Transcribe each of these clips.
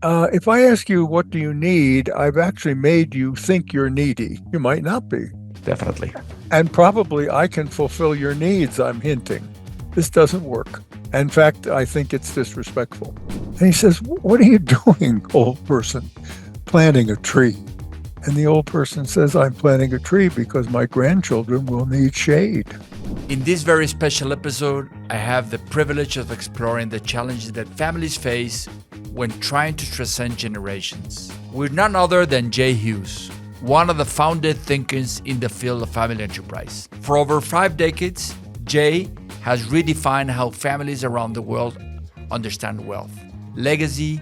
If I ask you, what do you need? I've actually made you think you're needy. You might not be. Definitely. And probably I can fulfill your needs, I'm hinting. This doesn't work. In fact, I think it's disrespectful. And he says, "What are you doing, old person? Planting a tree." And the old person says, "I'm planting a tree because my grandchildren will need shade." In this very special episode, I have the privilege of exploring the challenges that families face when trying to transcend generations, with none other than Hughes, one of the founded thinkers in the field of family enterprise. For over 5 decades, Jay has redefined how families around the world understand wealth, legacy,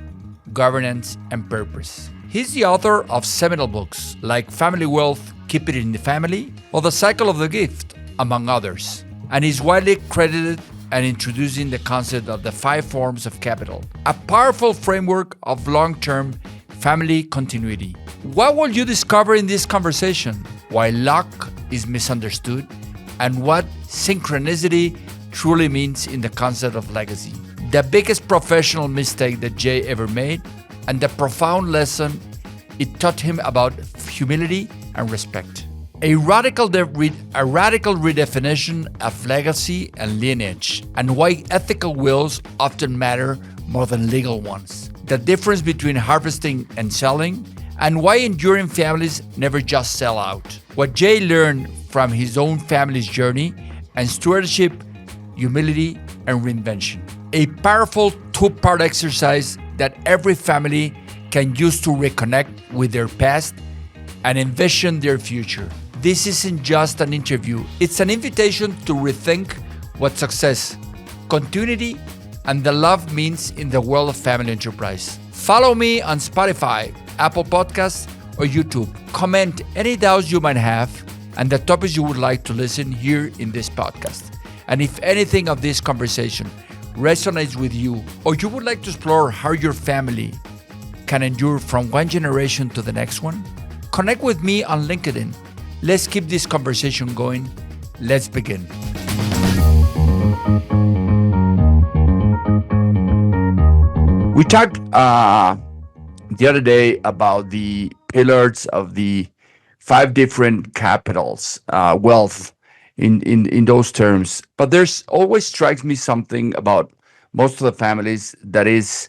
governance, and purpose. He's the author of seminal books like Family Wealth, Keep It in the Family, or The Cycle of the Gift, among others, and is widely credited and introducing the concept of the 5 forms of capital, a powerful framework of long-term family continuity. What will you discover in this conversation? Why luck is misunderstood, and what synchronicity truly means in the concept of legacy. The biggest professional mistake that Jay ever made, and the profound lesson it taught him about humility and respect. A radical redefinition of legacy and lineage, and why ethical wills often matter more than legal ones. The difference between harvesting and selling, and why enduring families never just sell out. What Jay learned from his own family's journey, and stewardship, humility, and reinvention. A powerful 2-part exercise that every family can use to reconnect with their past and envision their future. This isn't just an interview, it's an invitation to rethink what success, continuity, and the love means in the world of family enterprise. Follow me on Spotify, Apple Podcasts, or YouTube. Comment any doubts you might have and the topics you would like to listen here in this podcast. And if anything of this conversation resonates with you, or you would like to explore how your family can endure from one generation to the next one, connect with me on LinkedIn. Let's keep this conversation going. Let's begin. We talked the other day about the pillars of the 5 different capitals, wealth in those terms. But there's always strikes me something about most of the families that is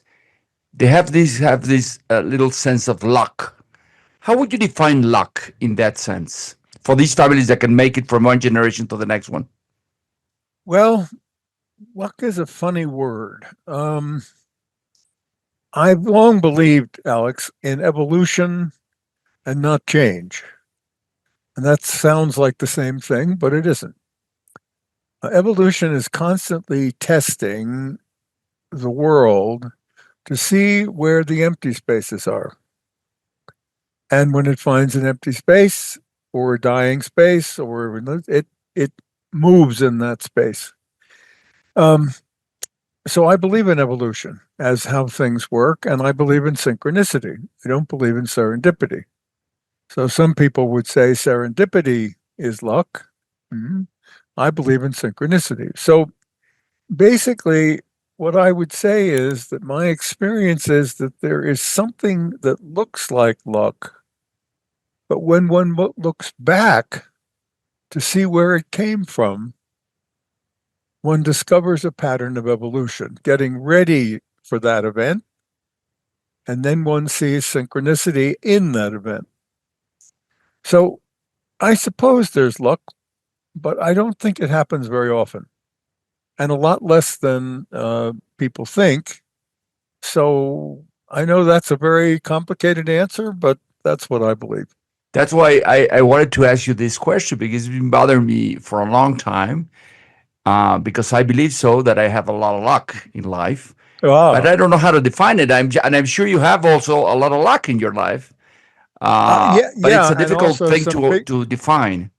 they have this little sense of luck. How would you define luck in that sense for these families that can make it from one generation to the next one? Well, luck is a funny word. I've long believed, Alex, in evolution and not change. And that sounds like the same thing, but it isn't. Evolution is constantly testing the world to see where the empty spaces are. And when it finds an empty space or a dying space, or it moves in that space. So I believe in evolution as how things work, and I believe in synchronicity. I don't believe in serendipity. So some people would say serendipity is luck. Mhm. I believe in synchronicity. So basically, what I would say is that my experience is that there is something that looks like luck, but when one looks back to see where it came from, one discovers a pattern of evolution, getting ready for that event, and then one sees synchronicity in that event. So I suppose there's luck, but I don't think it happens very often, and a lot less than people think. So I know that's a very complicated answer, but that's what I believe. That's why I wanted to ask you this question because it's been bothering me for a long time. Because I believe so that I have a lot of luck in life, but Ah, I don't know how to define it. And I'm sure you have also a lot of luck in your life, yeah, but it's yeah, a and difficult also thing some big, to define.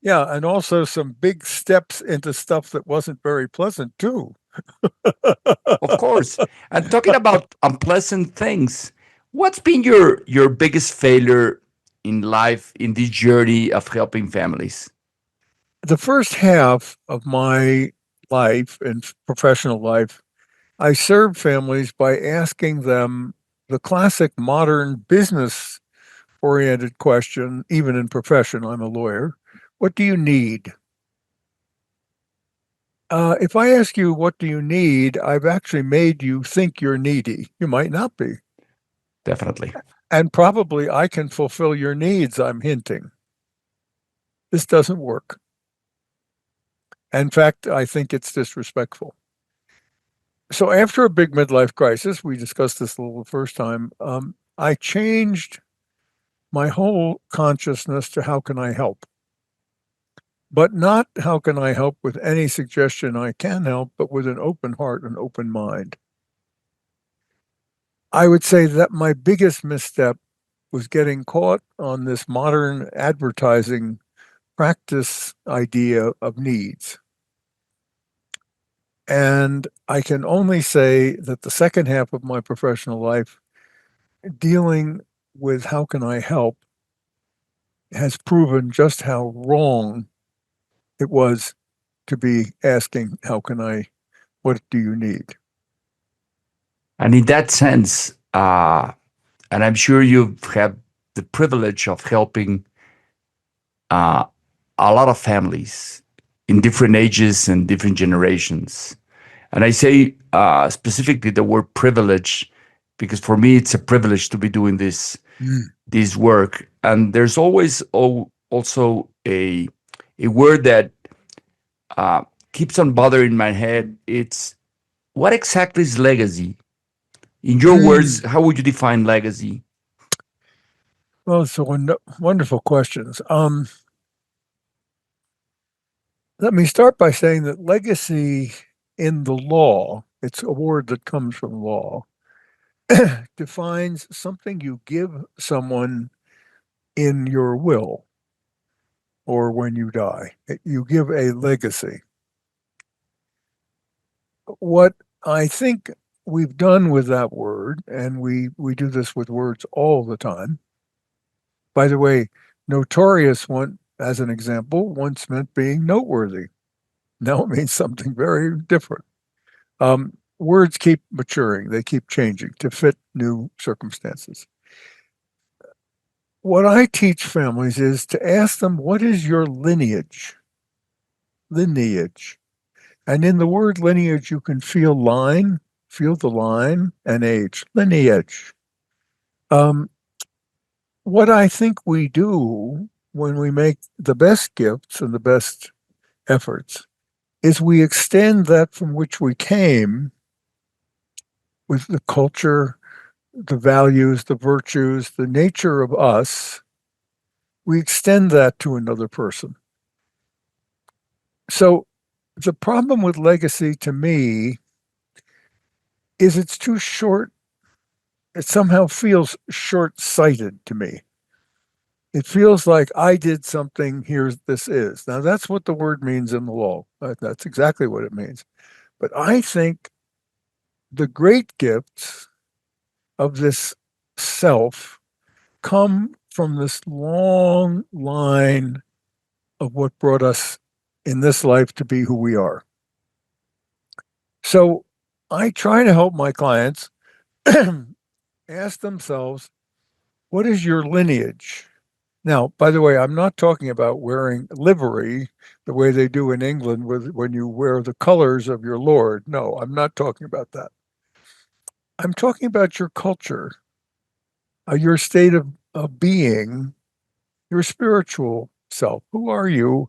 yeah, and also some big steps into stuff that wasn't very pleasant too. Of course. And talking about unpleasant things, what's been your biggest failure in life in this journey of helping families? The first half of my life and professional life, I served families by asking them the classic modern business-oriented question, even in profession, I'm a lawyer, what do you need? If I ask you, what do you need? I've actually made you think you're needy. You might not be. Definitely. And probably I can fulfill your needs, I'm hinting. This doesn't work. In fact, I think it's disrespectful. So after a big midlife crisis, we discussed this a little the first time, I changed my whole consciousness to how can I help? But not how can I help with any suggestion I can help, but with an open heart and open mind. I would say that my biggest misstep was getting caught on this modern advertising practice idea of needs. And I can only say that the second half of my professional life, dealing with how can I help, has proven just how wrong it was to be asking, how can I, what do you need? And in that sense, and I'm sure you've had the privilege of helping uh, a lot of families in different ages and different generations. And I say specifically the word privilege because for me it's a privilege to be doing this work. And there's always also a word that keeps on bothering my head. It's what exactly is legacy? In your words, how would you define legacy? Well, so wonderful questions. Let me start by saying that legacy in the law, it's a word that comes from law, defines something you give someone in your will or when you die. You give a legacy. What I think we've done with that word, and we do this with words all the time. By the way, notorious one, as an example, once meant being noteworthy. Now it means something very different. Words keep maturing, they keep changing to fit new circumstances. What I teach families is to ask them, what is your lineage? Lineage. And in the word lineage, you can feel the line, and age. Lineage. What I think we do when we make the best gifts and the best efforts is we extend that from which we came with the culture, the values, the virtues, the nature of us. We extend that to another person. So the problem with legacy to me is it's too short. It somehow feels short-sighted to me. It feels like I did something, this is. Now, that's what the word means in the law. That's exactly what it means. But I think the great gifts of this self come from this long line of what brought us in this life to be who we are. So I try to help my clients ask themselves, what is your lineage? Now, by the way, I'm not talking about wearing livery the way they do in England when you wear the colors of your lord. No, I'm not talking about that. I'm talking about your culture, your state of being, your spiritual self. Who are you,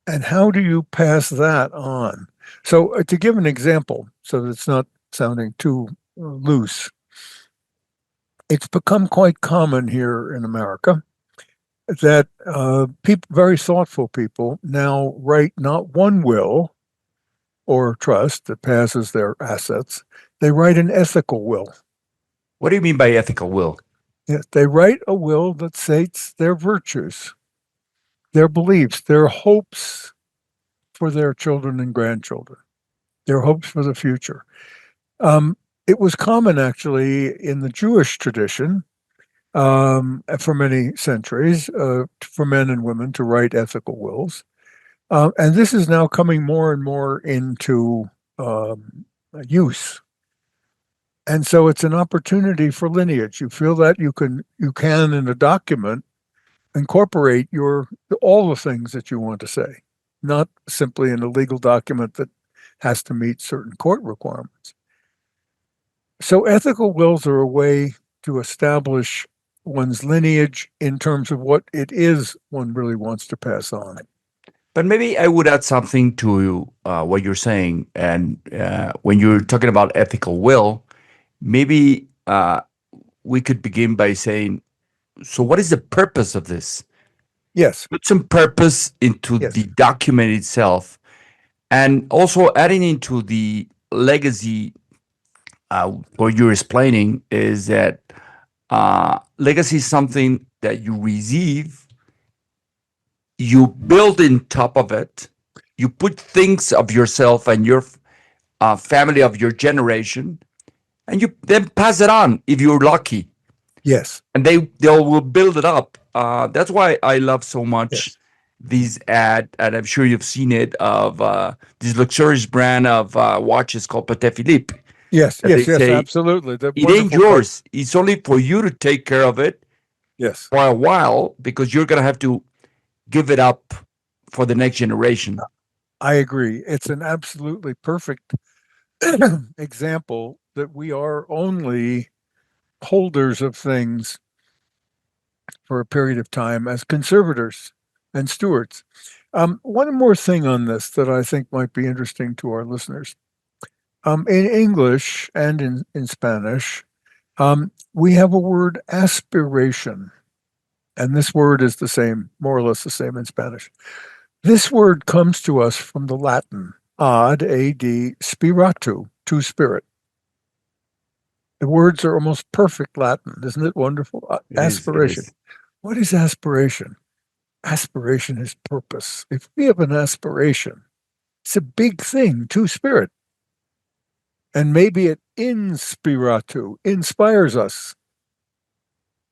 and how do you pass that on? So to give an example, so that it's not sounding too loose, it's become quite common here in America that very thoughtful people now write not one will or trust that passes their assets, they write an ethical will. What do you mean by ethical will? Yes, they write a will that states their virtues, their beliefs, their hopes for their children and grandchildren, their hopes for the future. It was common, actually, in the Jewish tradition for many centuries for men and women to write ethical wills. And this is now coming more and more into use. And so it's an opportunity for lineage. You feel that you can in a document incorporate all the things that you want to say, not simply in a legal document that has to meet certain court requirements. So ethical wills are a way to establish one's lineage in terms of what it is one really wants to pass on. But maybe I would add something to what you're saying. And when you're talking about ethical will, maybe we could begin by saying, so what is the purpose of this? Yes, Put some purpose into yes, the document itself, and also adding into the legacy. What you're explaining is that legacy is something that you receive, you build in top of it, you put things of yourself and your family of your generation, and you then pass it on if you're lucky, yes, and they will build it up. That's why I love so much yes, these ad, and I'm sure you've seen it, of this luxurious brand of watches called Patek Philippe. yes, That they yes, yes, say absolutely. The it ain't wonderful part. yours. It's only for you to take care of it Yes, for a while, because you're gonna have to give it up for the next generation. I agree. It's an absolutely perfect example that we are only holders of things for a period of time as conservators and stewards. One more thing on this that I think might be interesting to our listeners. In English and in Spanish, we have a word aspiration, and this word is the same, more or less the same in Spanish. This word comes to us from the Latin ad, ad, spiratu, to spirit. The words are almost perfect Latin. Isn't it wonderful? It is. It Aspiration. is. What is aspiration? Aspiration is purpose. If we have an aspiration, it's a big thing to spirit. And maybe it inspiratu, inspires us.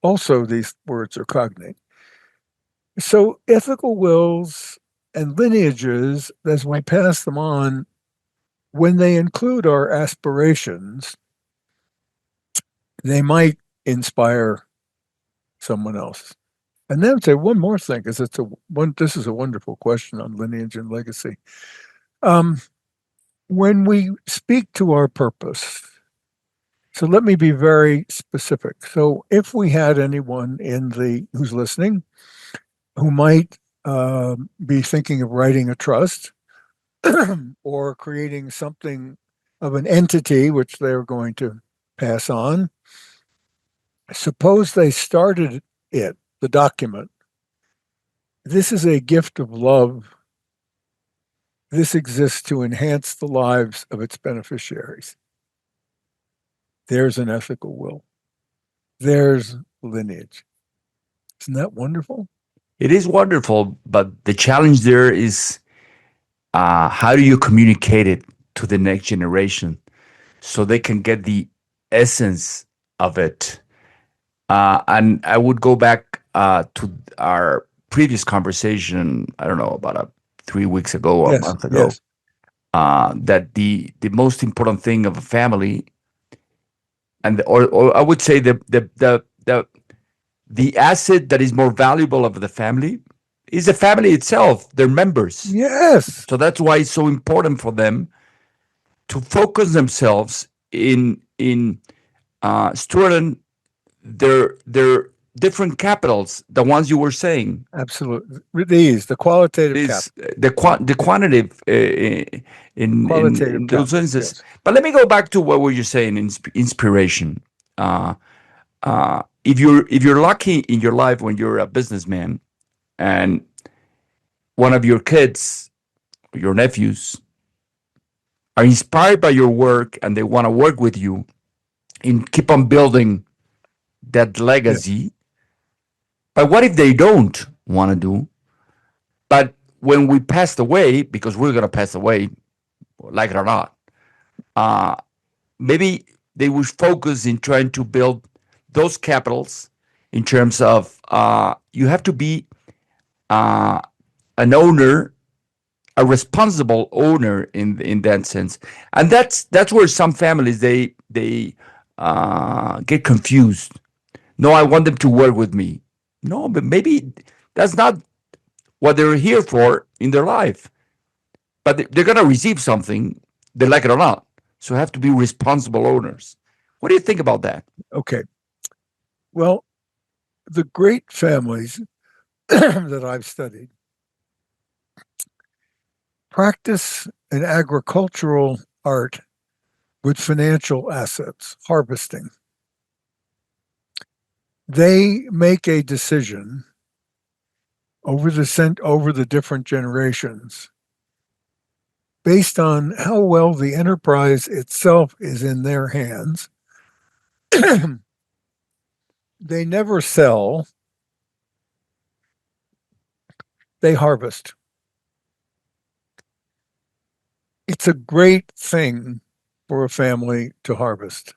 Also, these words are cognate. So ethical wills and lineages, as we pass them on, when they include our aspirations, they might inspire someone else. And then I would say one more thing, because this is a wonderful question on lineage and legacy. When we speak to our purpose, so let me be very specific. So if we had anyone who's listening who might be thinking of writing a trust or creating something of an entity which they're going to pass on, suppose they started the document. This is a gift of love. This exists to enhance the lives of its beneficiaries. There's an ethical will. There's lineage. Isn't that wonderful? It is wonderful, but the challenge there is how do you communicate it to the next generation so they can get the essence of it? And I would go back to our previous conversation, I don't know, about 3 weeks ago or a Yes, month ago, yes, that the most important thing of a family, or I would say the asset that is more valuable of the family is the family itself, their members. yes, So that's why it's so important for them to focus themselves in stewarding their different capitals, the ones you were saying. absolutely. The qualitative Is capital. the quantitative Qualitative in those capital, senses. yes. But let me go back to what were you saying? Inspiration. If you're lucky in your life when you're a businessman, and one of your kids, your nephews, are inspired by your work and they want to work with you and keep on building that Yeah. legacy. But what if they don't want to do? But when we passed away, because we're going to pass away, like it or not, maybe they would focus in trying to build those capitals in terms of you have to be an owner, a responsible owner in that sense, and that's where some families they get confused. No, I want them to work with me. No, but maybe that's not what they're here for in their life. But they're going to receive something, they like it or not. So have to be responsible owners. What do you think about that? Okay. Well, the great families that I've studied practice an agricultural art with financial assets, harvesting. They make a decision over the different generations based on how well the enterprise itself is in their hands. They never sell, they harvest. It's a great thing for a family to harvest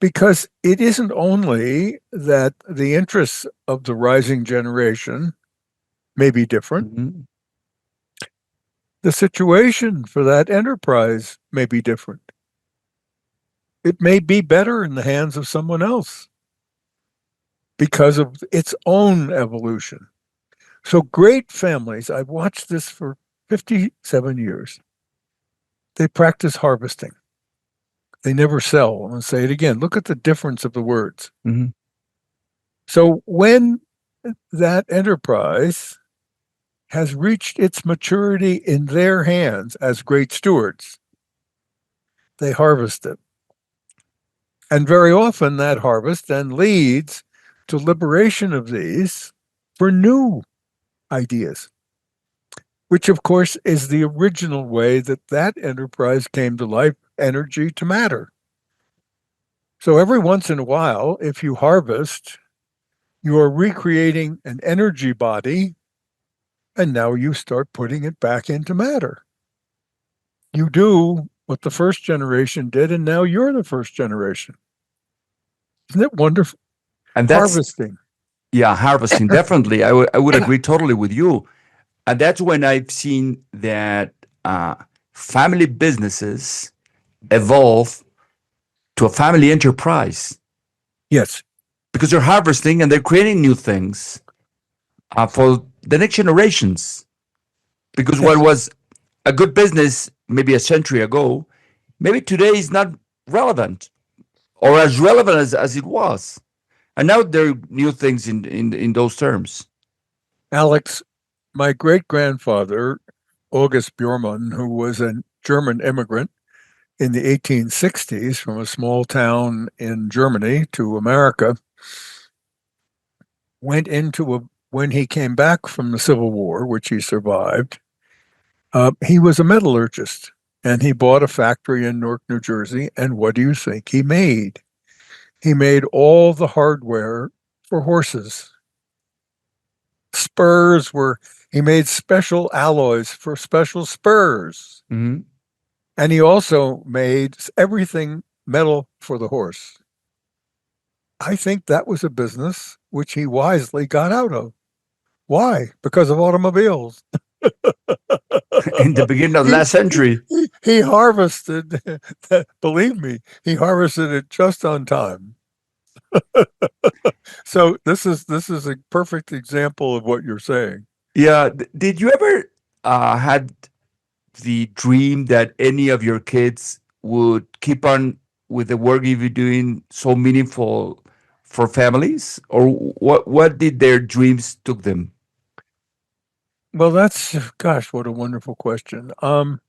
because it isn't only that the interests of the rising generation may be different, Mm-hmm. the situation for that enterprise may be different. It may be better in the hands of someone else because of its own evolution. So great families, I've watched this for 57 years. They practice harvesting. They never sell. I'm going to say it again. Look at the difference of the words. Mm-hmm. So when that enterprise has reached its maturity in their hands as great stewards, they harvest it. And very often that harvest then leads to liberation of these for new ideas, which of course is the original way that that enterprise came to life, energy to matter. So every once in a while, if you harvest, you are recreating an energy body, and now you start putting it back into matter. You do what the first generation did, and now you're the first generation. Isn't it wonderful? And that's, Harvesting. yeah, harvesting. Definitely. I would agree totally with you. And that's when I've seen that family businesses evolve to a family enterprise Yes. because they're harvesting and they're creating new things for the next generations. Because what Yes. was a good business maybe a century ago, maybe today is not relevant or as relevant as it was. And now there are new things in those terms. Alex, my great grandfather, August Bjorman, who was a German immigrant in the 1860s from a small town in Germany to America, when he came back from the Civil War, which he survived, he was a metallurgist and he bought a factory in Newark, New Jersey. And what do you think he made? He made all the hardware for horses. He made special alloys for special spurs. Mm-hmm. And he also made everything metal for the horse. I think that was a business which he wisely got out of. Why? Because of automobiles. In the beginning of last century. He harvested, believe me, he harvested it just on time. So this is a perfect example of what you're saying. Yeah. Did you ever had the dream that any of your kids would keep on with the work you've been doing so meaningful for families? Or what did their dreams took them? Well, gosh, what a wonderful question. I'm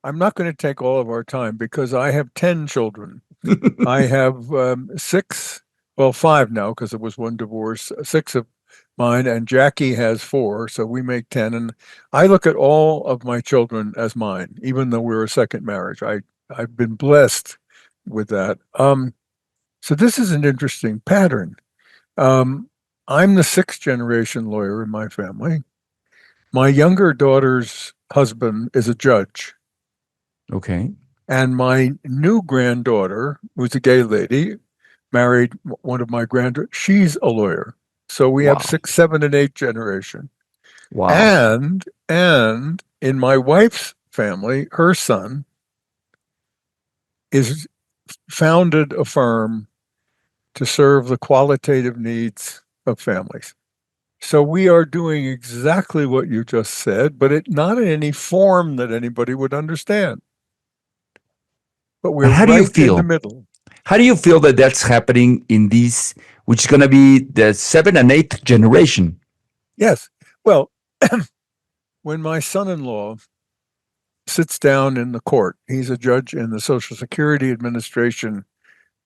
not going to take all of our time because I have 10 children. I have six, well, five now because it was one divorce, six of mine, and Jackie has four, so we make 10. And I look at all of my children as mine, even though we're a second marriage. I've been blessed with that. So this is an interesting pattern. I'm the sixth generation lawyer in my family. My younger daughter's husband is a judge. Okay. And my new granddaughter, who's a gay lady, married one of my granddaughters. She's a lawyer. So we have Wow. 6, 7, and 8 generation. Wow. And in my wife's family, her son is founded a firm to serve the qualitative needs of families. So we are doing exactly what you just said, but not in any form that anybody would understand. But we're How do you right in the feel? middle. How do you feel that that's happening in these, which is going to be the 7th and 8th generation? Yes. Well, when my son-in-law sits down in the court, he's a judge in the Social Security Administration.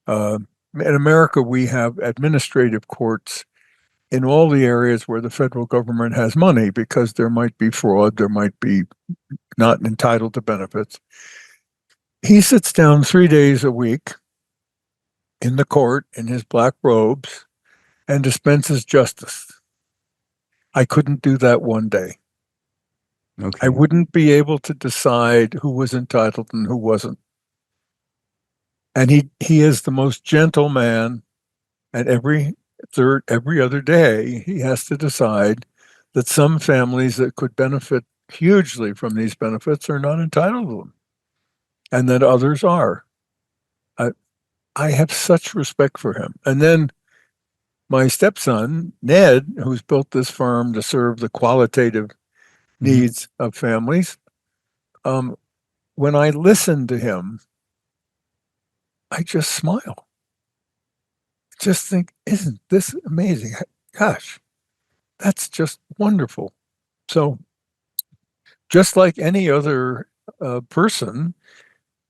In America, we have administrative courts in all the areas where the federal government has money because there might be fraud, there might be not entitled to benefits. He sits down 3 days a week in the court in his black robes and dispenses justice. I couldn't do that one day. Okay. I wouldn't be able to decide who was entitled and who wasn't. And he is the most gentle man, and every other day he has to decide that some families that could benefit hugely from these benefits are not entitled to them, and that others are. I have such respect for him. And then my stepson, Ned, who's built this firm to serve the qualitative needs of families, when I listen to him, I just smile. Just think, isn't this amazing? Gosh, that's just wonderful. So, just like any other person,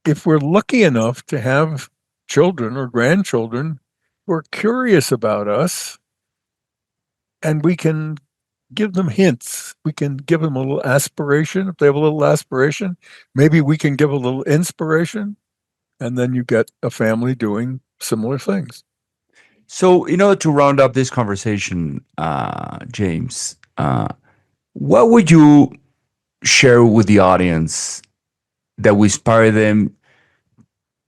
if we're lucky enough to have children or grandchildren who are curious about us, and we can give them hints, we can give them a little aspiration. If they have a little aspiration, maybe we can give a little inspiration, and then you get a family doing similar things. So, in order to round up this conversation, James, what would you share with the audience that will inspire them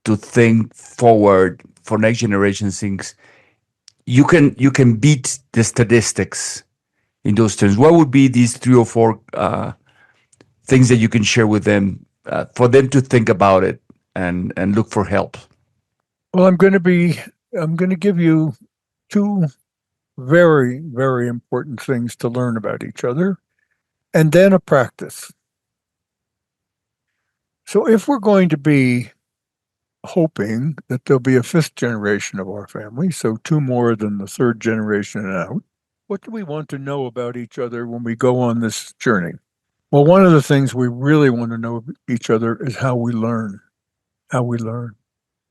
to think forward for next generation things? You can beat the statistics in those terms. What would be these 3 or 4 things that you can share with them for them to think about it and look for help? Well, I'm going to give you 2 very, very important things to learn about each other, and then a practice. So if we're going to be hoping that there'll be a 5th generation of our family, so 2 more than the 3rd generation and out, what do we want to know about each other when we go on this journey? Well, one of the things we really want to know about each other is how we learn,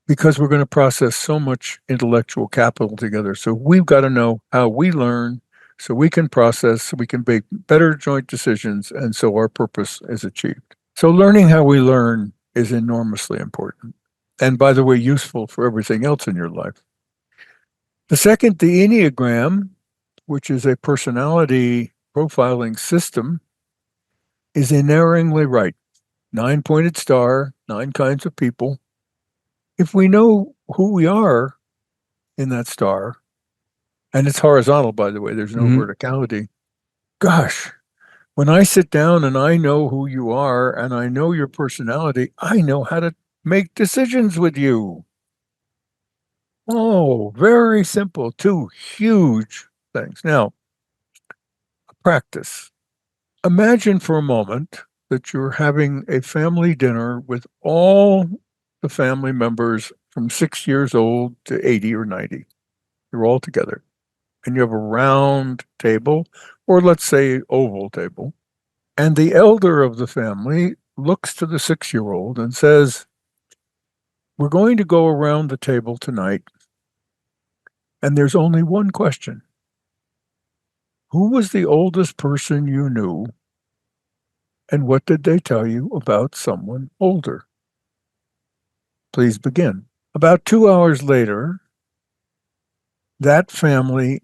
because we're going to process so much intellectual capital together. So we've got to know how we learn so we can process, so we can make better joint decisions, and so our purpose is achieved. So learning how we learn is enormously important. And by the way, useful for everything else in your life. The second, the Enneagram, which is a personality profiling system, is inerringly right. 9-pointed star, 9 kinds of people. If we know who we are in that star, and it's horizontal, by the way, there's no verticality. Gosh, when I sit down and I know who you are and I know your personality, I know how to make decisions with you. Oh, very simple. 2 huge things. Now, practice. Imagine for a moment that you're having a family dinner with all the family members from 6 years old to 80 or 90. You're all together. And you have a round table, or let's say oval table. And the elder of the family looks to the 6-year-old and says, "We're going to go around the table tonight, and there's only one question. Who was the oldest person you knew, and what did they tell you about someone older? Please begin." About 2 hours later, that family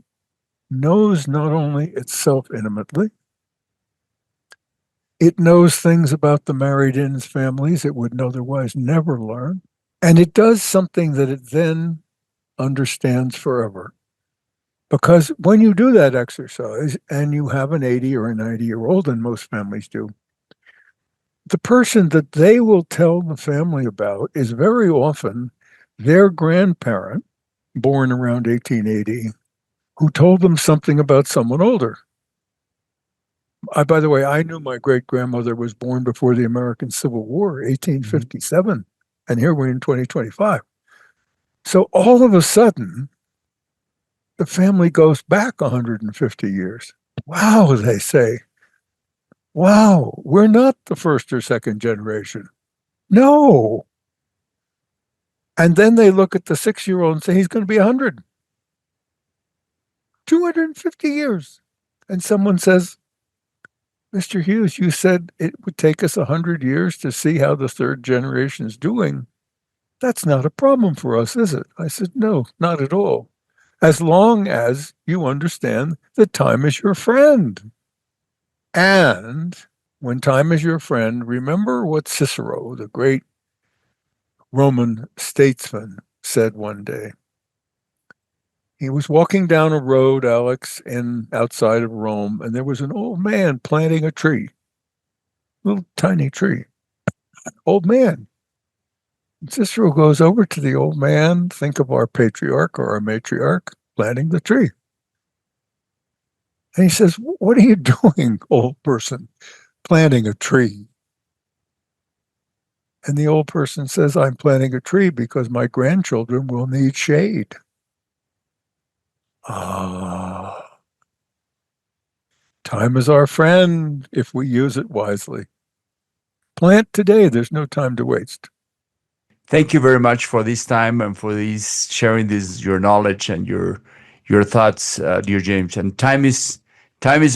knows not only itself intimately, it knows things about the married-in families it would otherwise never learn, and it does something that it then understands forever. Because when you do that exercise and you have an 80 or a 90-year-old, and most families do, the person that they will tell the family about is very often their grandparent, born around 1880, who told them something about someone older. By the way, I knew my great-grandmother was born before the American Civil War, 1857, and here we're in 2025. So all of a sudden, the family goes back 150 years. Wow, they say. Wow, we're not the first or second generation. No. And then they look at the 6-year-old and say, he's going to be 100. 250 years. And someone says, Mr. Hughes, you said it would take us 100 years to see how the third generation is doing. That's not a problem for us, is it? I said, no, not at all. As long as you understand that time is your friend. And when time is your friend, remember what Cicero, the great Roman statesman, said one day. He was walking down a road, Alex, outside of Rome, and there was an old man planting a tree. Little tiny tree. Old man. And Cicero goes over to the old man, think of our patriarch or our matriarch, planting the tree. And he says, what are you doing, old person, planting a tree? And the old person says, I'm planting a tree because my grandchildren will need shade. Time is our friend if we use it wisely. Plant today. There's no time to waste. Thank you very much for this time and for this sharing your knowledge and your thoughts, dear James. And time is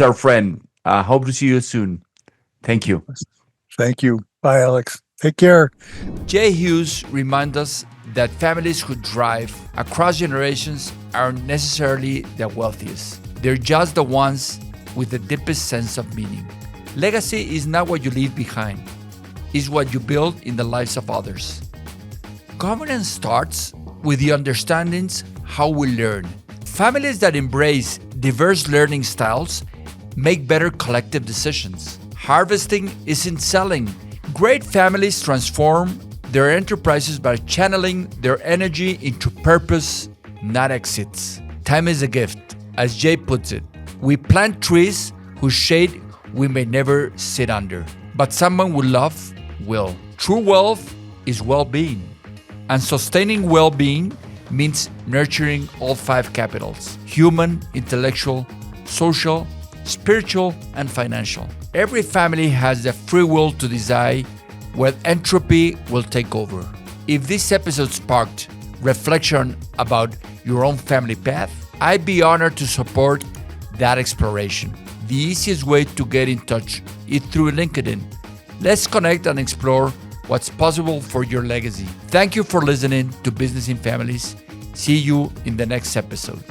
our friend. Hope to see you soon. Thank you. Thank you. Bye, Alex. Take care. J. Hughes reminds us that families who thrive across generations aren't necessarily the wealthiest. They're just the ones with the deepest sense of meaning. Legacy is not what you leave behind. It's what you build in the lives of others. Governance starts with the understandings how we learn. Families that embrace diverse learning styles make better collective decisions. Harvesting isn't selling. Great families transform their enterprises by channeling their energy into purpose, not exits. Time is a gift, as Jay puts it. We plant trees whose shade we may never sit under, but someone we love will. True wealth is well-being, and sustaining well-being means nurturing all 5 capitals: human, intellectual, social, spiritual, and financial. Every family has the free will to decide where entropy will take over. If this episode sparked reflection about your own family path, I'd be honored to support that exploration. The easiest way to get in touch is through LinkedIn. Let's connect and explore what's possible for your legacy. Thank you for listening to Business in Families. See you in the next episode.